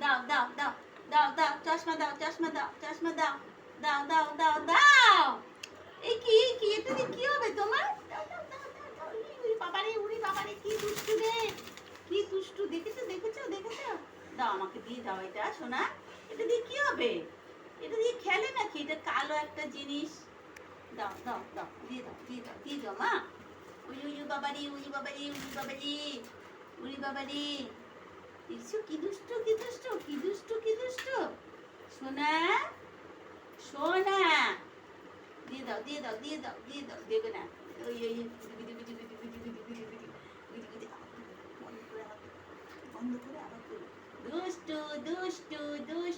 দাও দাও দাও দাও দাও চশমা দাও চশমা দাও চশমা দাও দাও দাও দাও দাও এই কি এটা দিয়ে কি হবে তোমার দাও দাও দাও দাও দাও উড়ি বাবারে কি দুষ্টু রে কি দুষ্টু দেখেছো দেখেছো দেখেছো দাও আমাকে দিয়ে দাও এটা সোনা এটা দিয়ে কি হবে এটা দিয়ে খেলে নাকি এটা কালো একটা জিনিস দাও দাও দাও দিয়ে দাও দিয়ে দাও দিয়ে দাও মা উই বাবারি উই বাবারি উই বাবারি উই বাবারি দেখছো কি দুষ্টু কি দুষ্টু কি দুষ্টু কি দুষ্টু সোনা সোনা দিয়ে দাও দিয়ে দাও দিয়ে দাও দিয়ে দাও দেবে না ওই ওই বন্ধ করে আবার দুষ্টু দুষ্টু দুষ্টু